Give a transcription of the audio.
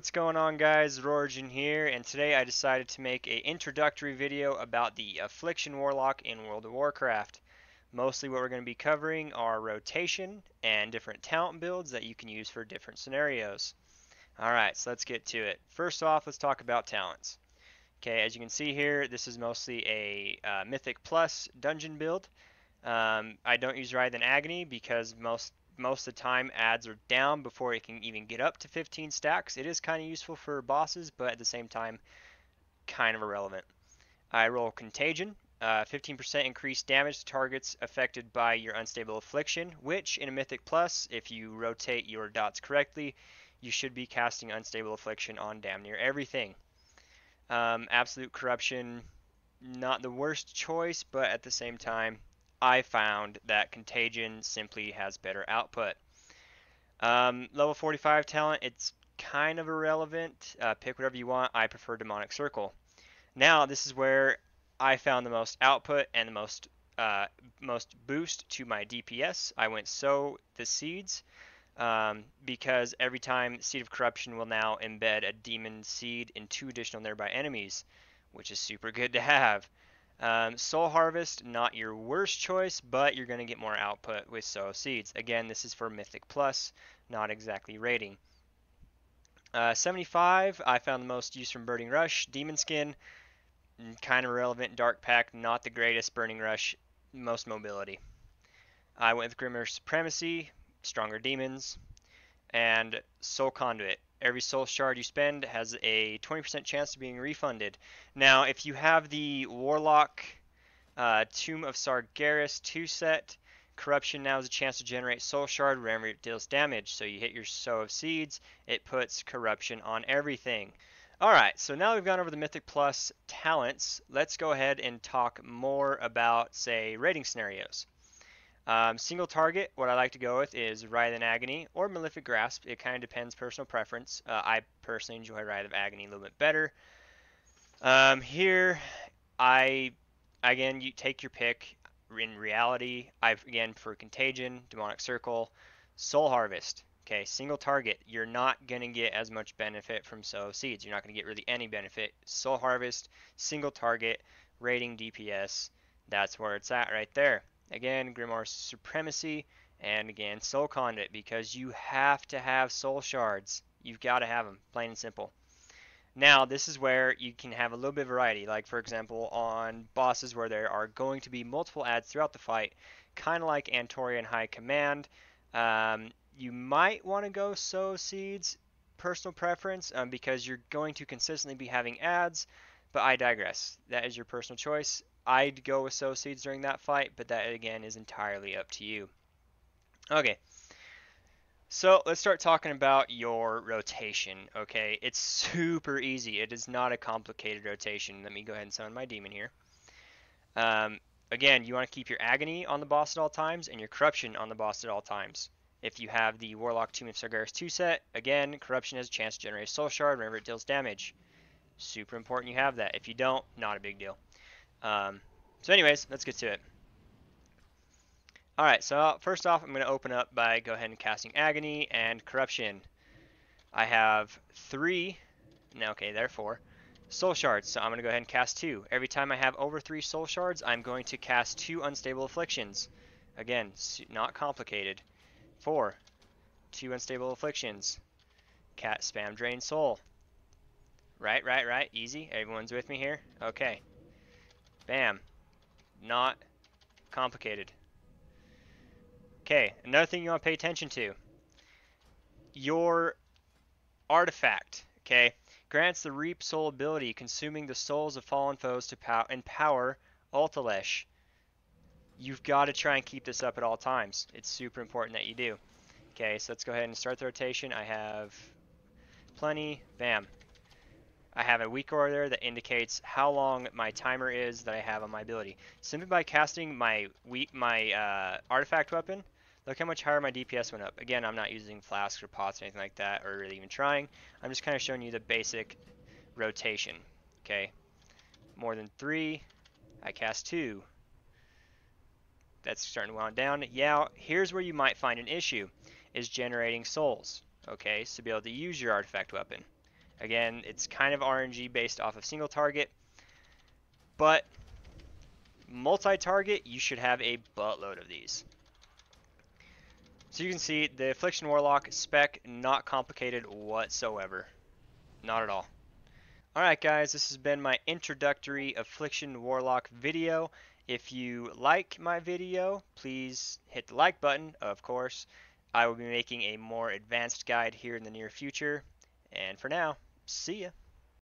what's going on, guys? Rorigin here, and today I decided to make an introductory video about the Affliction Warlock in World of Warcraft. Mostly what we're going to be covering are rotation and different talent builds that you can use for different scenarios. Alright, so let's get to it. First off, let's talk about talents. Okay, as you can see here, this is mostly a Mythic Plus dungeon build. I don't use Writhe and Agony because most of the time ads are down before it can even get up to 15 stacks. It is kind of useful for bosses, but at the same time, kind of irrelevant. I roll Contagion, 15% increased damage to targets affected by your Unstable Affliction, which in a Mythic Plus, if you rotate your dots correctly, you should be casting Unstable Affliction on damn near everything. Absolute Corruption, not the worst choice, but at the same time, I found that Contagion simply has better output. Level 45 talent, it's kind of irrelevant. Pick whatever you want. I prefer Demonic Circle. Now, this is where I found the most output and the most boost to my DPS. I went Sow the Seeds because every time Seed of Corruption will now embed a demon seed in 2 additional nearby enemies, which is super good to have. Soul Harvest, not your worst choice, but you're going to get more output with Sow Seeds. Again, this is for Mythic Plus, not exactly rating. 75, I found the most use from Burning Rush. Demon Skin, kind of irrelevant. Dark Pact, not the greatest. Burning Rush, most mobility. I went with Grimmer Supremacy, stronger demons. And Soul Conduit. Every soul shard you spend has a 20% chance of being refunded. Now, if you have the Warlock Tomb of Sargeras 2 set, Corruption now has a chance to generate soul shard whenever it deals damage. So you hit your Sow of Seeds, it puts Corruption on everything. Alright, so now we've gone over the Mythic Plus talents, let's go ahead and talk more about, say, rating scenarios. Single target, what I like to go with is Writhe and Agony or Malefic Grasp. It kind of depends personal preference. I personally enjoy Writhe of Agony a little bit better. Here, again, you take your pick. In reality, again, for Contagion, Demonic Circle, Soul Harvest. Okay, single target, you're not going to get as much benefit from Sow Seeds. You're not going to get really any benefit. Soul Harvest, single target, rating DPS, that's where it's at right there. Again, Grimoire Supremacy, and again, Soul Conduit, because you have to have soul shards. You've got to have them, plain and simple. Now, this is where you can have a little bit of variety, like for example, on bosses where there are going to be multiple ads throughout the fight, kind of like Antorian High Command. You might want to go Sow Seeds, personal preference, because you're going to consistently be having ads, but I digress. That is your personal choice. I'd go with Sow Seeds during that fight, but that again is entirely up to you. Okay, so let's start talking about your rotation. Okay, it's super easy. It is not a complicated rotation. Let me go ahead and summon my demon here. Again, you want to keep your Agony on the boss at all times and your Corruption on the boss at all times. If you have the Warlock Tomb of Sargeras 2 set, again, Corruption has a chance to generate a soul shard whenever it deals damage. Super important you have that. If you don't, not a big deal. So anyways, let's get to it. Alright, so first off, I'm going to open up by go ahead and casting Agony and Corruption. I have 3, no, okay, there are 4, Soul Shards, so I'm going to go ahead and cast 2. Every time I have over 3 Soul Shards, I'm going to cast 2 Unstable Afflictions. Again, not complicated. 4, 2 Unstable Afflictions. Cat Spam Drain Soul. Right, easy. Everyone's with me here? Okay. Bam. Not complicated. Okay, another thing you want to pay attention to. Your artifact, okay, grants the Reap Soul ability, consuming the souls of fallen foes to empower Ultalesh. You've got to try and keep this up at all times. It's super important that you do. Okay, so let's go ahead and start the rotation. I have plenty. Bam. I have a weak aura there that indicates how long my timer is that I have on my ability. Simply by casting my artifact weapon, look how much higher my DPS went up. Again, I'm not using flasks or pots or anything like that, or really even trying. I'm just kind of showing you the basic rotation. Okay, more than 3, I cast 2. That's starting to wound down. Yeah, here's where you might find an issue, is generating souls. Okay, so be able to use your artifact weapon. Again, it's kind of RNG based off of single target, but multi-target, you should have a buttload of these. So you can see the Affliction Warlock spec, not complicated whatsoever. Not at all. Alright guys, this has been my introductory Affliction Warlock video. If you like my video, please hit the like button, of course. I will be making a more advanced guide here in the near future. And for now, see ya.